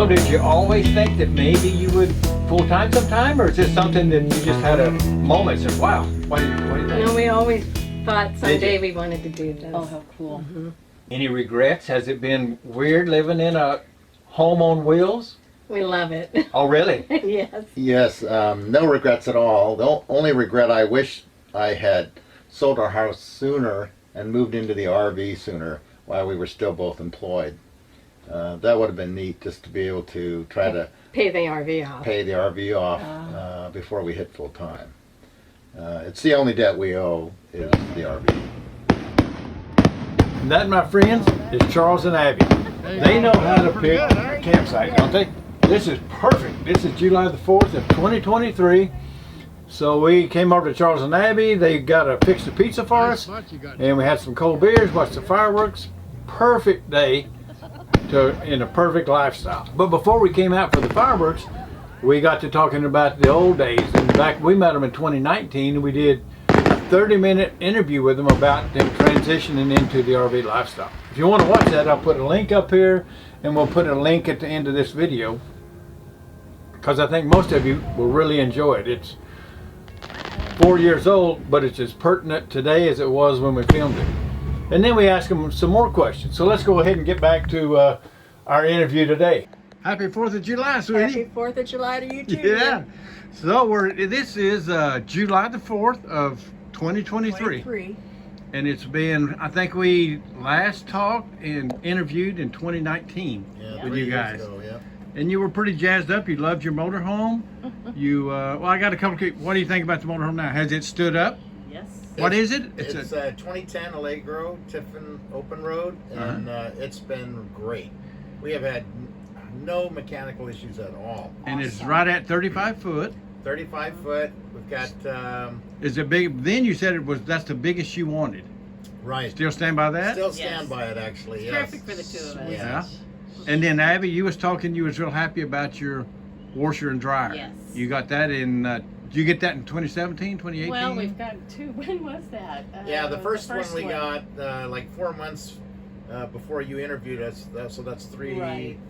So did you always think that maybe you would full-time sometime, or is this something that you just had a moment and said, wow, what do you think? No, we always thought someday we wanted to do this. Oh, how cool. Mm-hmm. Any regrets? Has it been weird living in a home on wheels? We love it. Oh, really? Yes. Yes, no regrets at all. The only regret, I wish I had sold our house sooner and moved into the RV sooner while we were still both employed. That would have been neat, just to be able to try to Pay the RV off. pay the RV off before we hit full time. It's the only debt we owe is the RV. And that, my friends, is Charles and Abby. They know how to pick a campsite, don't they? This is perfect. This is July the 4th of 2023. So we came over to Charles and Abby. They got to fix the pizza for us. And we had some cold beers, watched the fireworks. Perfect day in a perfect lifestyle. But before we came out for the fireworks, we got to talking about the old days. In fact, we met them in 2019 and we did a 30-minute interview with them about them transitioning into the RV lifestyle. If you want to watch that, I'll put a link up here and we'll put a link at the end of this video, because I think most of you will really enjoy it. It's 4 years old, but it's as pertinent today as it was when we filmed it. And then we asked them some more questions. So let's go ahead and get back to our interview today. Happy 4th of July, sweetie. Happy 4th of July to you too. Yeah. So this is July the 4th of 2023. And it's been, I think we last talked and interviewed in 2019 with you guys. And you were pretty jazzed up. You loved your motorhome. You, well, I got a couple of, what do you think about the motorhome now? Has it stood up? Yes. What is it? It's a 2010 Allegro Tiffin Open Road, and it's been great. We have had no mechanical issues at all. And it's right at 35 foot. 35 foot. We've got. Is it big? Then you said that's the biggest you wanted. Right. Still stand by that? Still stand by it, actually. It's perfect for the two of us. Yeah. And then Abby, you was talking. You was real happy about your washer and dryer. Yes. You got that in. Did you get that in 2017, 2018? Well, we've got two. When was that? Yeah, the first one we got like 4 months before you interviewed us. So that's three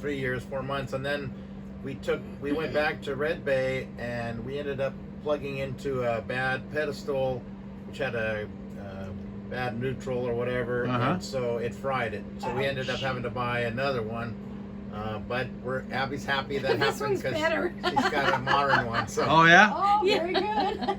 years, 4 months, and then we went back to Red Bay and we ended up plugging into a bad pedestal, which had a bad neutral or whatever, and so it fried it. So we ended up having to buy another one. But Abby's happy that happened because she's got a modern one. So. Oh yeah. Oh, very good.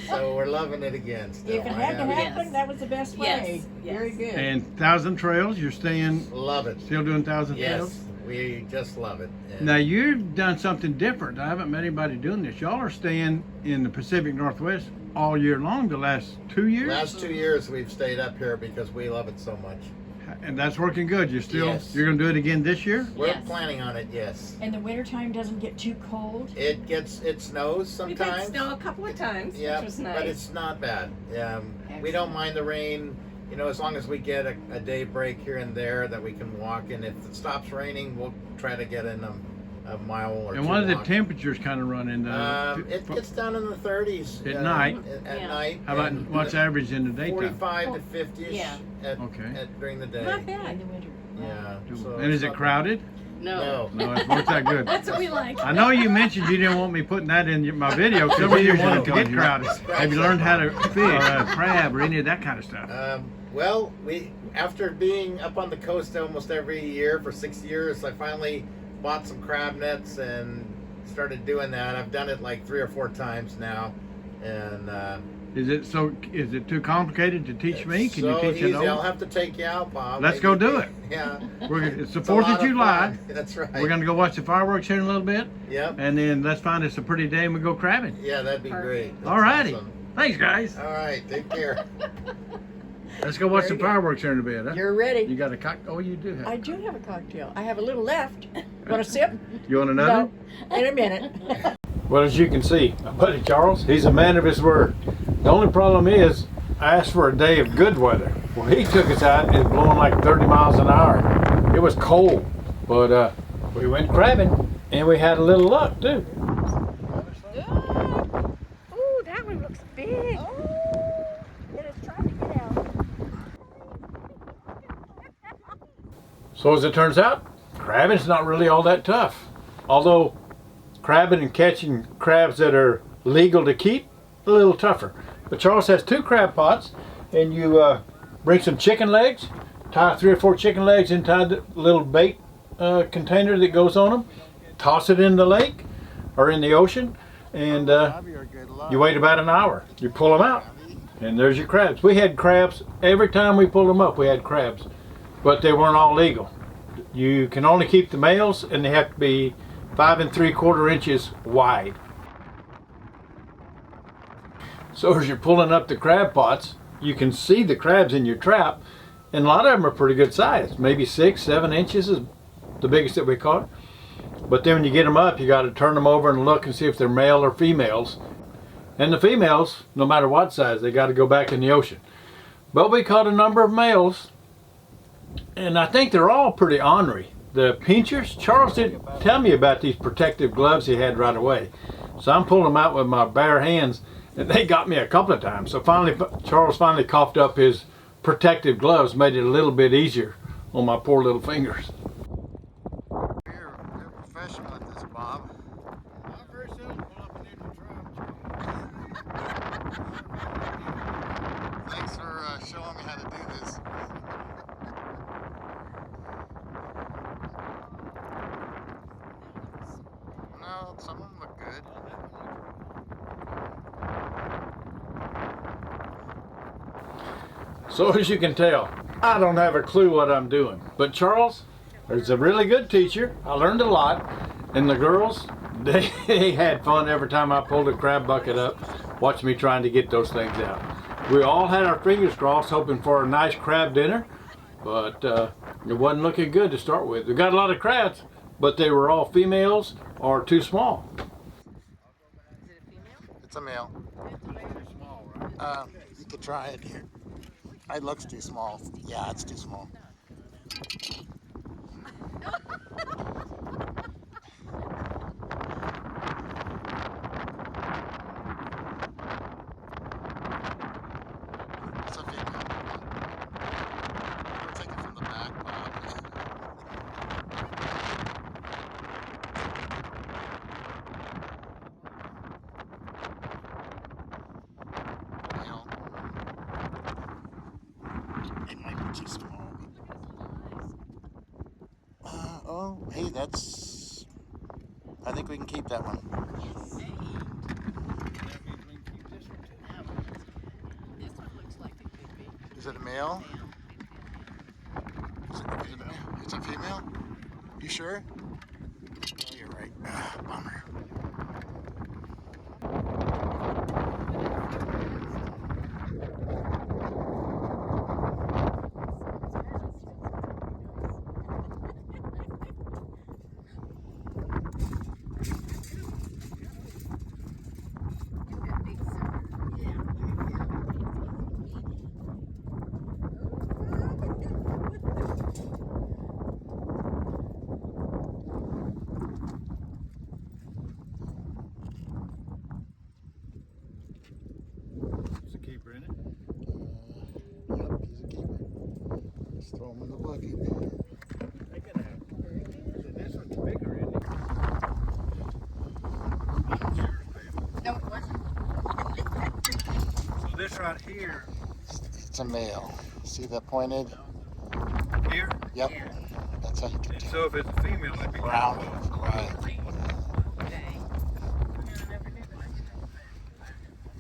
So we're loving it again. Still. If it had to happen, that was the best way. Yes. Very good. And 1,000 Trails, you're staying. Love it. Still doing 1,000 Trails. Yes, we just love it. And Now you've done something different. I haven't met anybody doing this. Y'all are staying in the Pacific Northwest all year long. The last 2 years. last 2 years we've stayed up here because we love it so much. And that's working good. You're still. Yes. You're gonna do it again this year. We're Yes. planning on it. Yes. And the wintertime doesn't get too cold. It snows We've had sometimes. snow a couple of times, Yeah, which was nice. but it's not bad. We don't mind the rain, you know, as long as we get a day break here and there that we can walk. And if it stops raining, we'll try to get in a mile or two. And what are the walk. temperatures kind of running? It gets down in the 30s At night? At Yeah. night. How about and what's average in the daytime? 45 to 50ish Yeah. Okay. during the day. Not bad. In the winter. Yeah. So And is it's it not crowded? No. No. No, it's not that good. That's what we like. I know you mentioned you didn't want me putting that in my video because you didn't want it to get crowded. Have you learned how to fish or crab or any of that kind of stuff? Well, after being up on the coast almost every year for 6 years, I finally bought some crab nets and started doing that. I've done it like 3 or 4 times now, and Is it too complicated to teach me? Can you teach easy. it? I'll have to take you out, Bob. Let's go do it. Yeah. It's the It's a 4th lot of July. fun. That's right. We're going to go watch the fireworks here in a little bit. Yep. And then let's find us a pretty day and we go crabbing. Yeah, that'd be great. That's All righty. awesome. Thanks, guys. All right. Take care. Let's go watch Very the good. fireworks here in a bit. Huh? You're ready. You got a cocktail? Oh, you do have. I do have a cocktail. I have a little left. Want a sip? You want another? No. In a minute. Well, as you can see, my buddy Charles, he's a man of his word. The only problem is, I asked for a day of good weather. Well, he took us out and it's blowing like 30 miles an hour. It was cold, but we went crabbing and we had a little luck too. Oh, that one looks big. It is trying to get out. So as it turns out, Crabbing's not really all that tough. Although crabbing and catching crabs that are legal to keep, a little tougher. But Charles has 2 crab pots, and you bring some chicken legs, tie 3 or 4 chicken legs inside the little bait container that goes on them, toss it in the lake or in the ocean, and you wait about an hour. You pull them out, and there's your crabs. We had crabs every time we pulled them up. We had crabs, but they weren't all legal. You can only keep the males, and they have to be 5 3/4 inches wide. So as you're pulling up the crab pots, you can see the crabs in your trap, and a lot of them are pretty good size. Maybe 6, 7 inches is the biggest that we caught. But then when you get them up, you got to turn them over and look and see if they're male or females. And the females, no matter what size, they got to go back in the ocean. But we caught a number of males, and I think they're all pretty ornery. The pinchers, Charles didn't tell me about these protective gloves he had right away. So I'm pulling them out with my bare hands, and they got me a couple of times. So finally, Charles finally coughed up his protective gloves, made it a little bit easier on my poor little fingers. You're professional at this, Bob. Not very seldom pull up an Indian trout. Thanks for showing me how to do this. No, some of them look good. So as you can tell, I don't have a clue what I'm doing. But Charles is a really good teacher. I learned a lot. And the girls, they had fun every time I pulled a crab bucket up, watching me trying to get those things out. We all had our fingers crossed, hoping for a nice crab dinner, but it wasn't looking good to start with. We got a lot of crabs, but they were all females or too small. It's a male. You could try it here. It looks too small. Yeah, it's too small. It's a female. We'll take it from the back, Bob. Male. It might be too small. Oh, hey, that's... I think we can keep that one. Is it a male? Is it a male? It's a female? You sure? Oh, you're right. Bummer. Is a keeper in it? Yep, he's a keeper. Just throw him in the bucket. They can have. This one's bigger, isn't it? No, it wasn't. So this right here, It's a male. See that pointed? here, Yep. That's how you can and tell. so if it's a female, it'd be Brown. Right.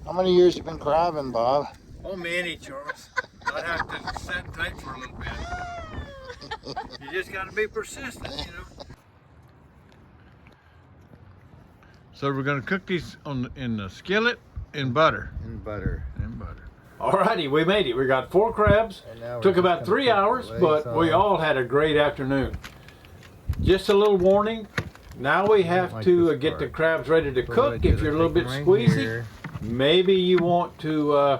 How many years you been crabbing, Bob? Oh, many, Charles. I'd have to sit and think for a little bit. You just got to be persistent, you know. So we're going to cook these in the skillet in butter. In butter. Alrighty, we made it. We got 4 crabs. Took about 3 hours, but we all had a great afternoon. Just a little warning. Now we have to get the crabs ready to cook. If you're a little bit squeezy, maybe you want to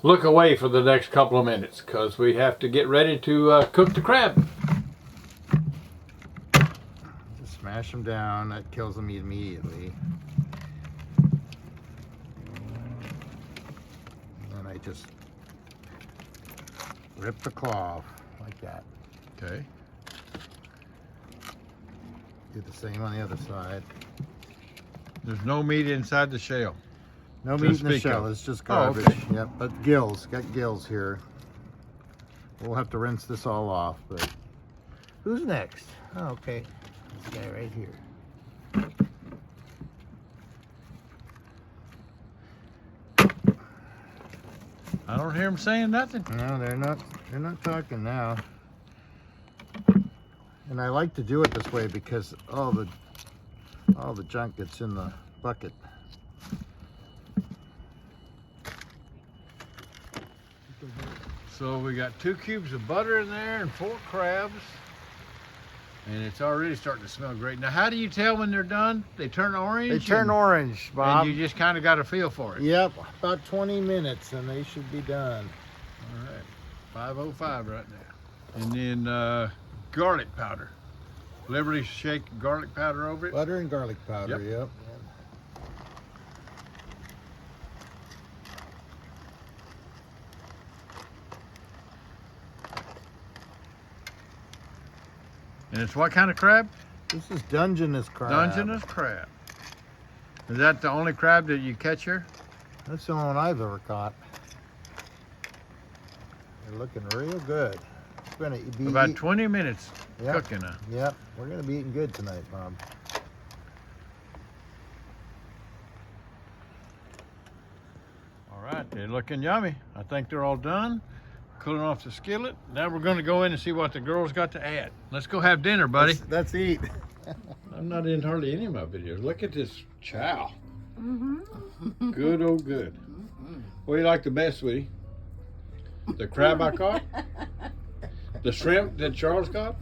look away for the next couple of minutes, because we have to get ready to cook the crab. Just smash them down. That kills them immediately. And then I just rip the claw off like that. Okay. Do the same on the other side. There's no meat inside the shell. No To meat in the speak shell. of. It's just Oh, garbage. okay. Yep, but gills. Got gills here. We'll have to rinse this all off. But who's next? Oh, okay. This guy right here. I don't hear him saying nothing. No, they're not. They're not talking now. And I like to do it this way because all the junk gets in the bucket. So we got 2 cubes of butter in there and 4 crabs. And it's already starting to smell great. Now, how do you tell when they're done? They turn orange? They turn orange, Bob. And you just kind of got a feel for it. Yep, about 20 minutes and they should be done. All right, 5:05 right now. And then garlic powder. Liberty shake garlic powder over it. Butter and garlic powder, Yep. yep. And it's what kind of crab? This is Dungeness crab. Dungeness crab. Is that the only crab that you catch here? That's the only one I've ever caught. They're looking real good. We're gonna be About 20 minutes Yep. cooking. Yep, we're gonna be eating good tonight, Bob. All right, they're looking yummy. I think they're all done. Cooling off the skillet. Now we're going to go in and see what the girls got to add. Let's go have dinner, buddy. Let's eat. I'm not in hardly any of my videos. Look at this chow. Mm-hmm. Good, oh good. What do you like the best, sweetie? The crab I caught? The shrimp that Charles caught?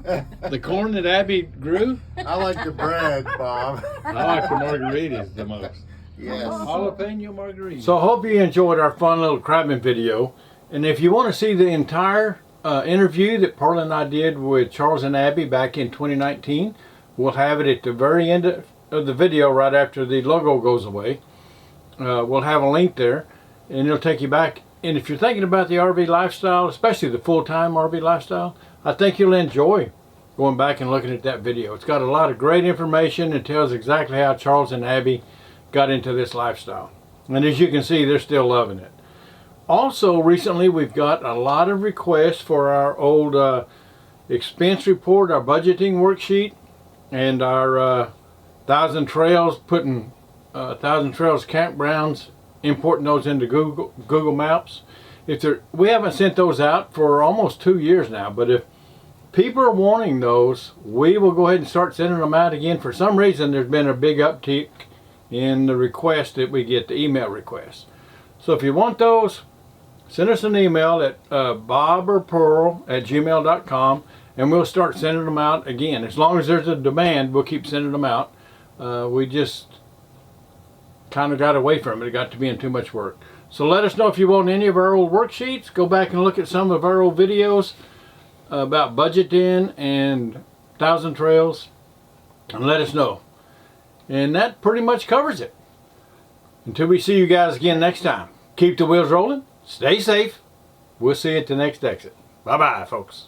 The corn that Abby grew? I like the bread, Bob. I like the margaritas the most. Yes. Jalapeno margarita. So I hope you enjoyed our fun little crabbing video. And if you want to see the entire interview that Parla and I did with Charles and Abby back in 2019, we'll have it at the very end of the video right after the logo goes away. We'll have a link there and it'll take you back. And if you're thinking about the RV lifestyle, especially the full-time RV lifestyle, I think you'll enjoy going back and looking at that video. It's got a lot of great information and tells exactly how Charles and Abby got into this lifestyle. And as you can see, they're still loving it. Also, recently we've got a lot of requests for our old expense report, our budgeting worksheet, and our 1,000 Trails, putting 1,000 Trails campgrounds, importing those into Google Maps. We haven't sent those out for almost 2 years now, but if people are wanting those, we will go ahead and start sending them out again. For some reason, there's been a big uptick in the request that we get, the email requests. So if you want those, send us an email at boborpearl@gmail.com and we'll start sending them out again. As long as there's a demand, we'll keep sending them out. We just kind of got away from it. It got to being too much work. So let us know if you want any of our old worksheets. Go back and look at some of our old videos about budgeting and 1,000 Trails and let us know. And that pretty much covers it. Until we see you guys again next time, keep the wheels rolling, stay safe. We'll see you at the next exit. Bye-bye, folks.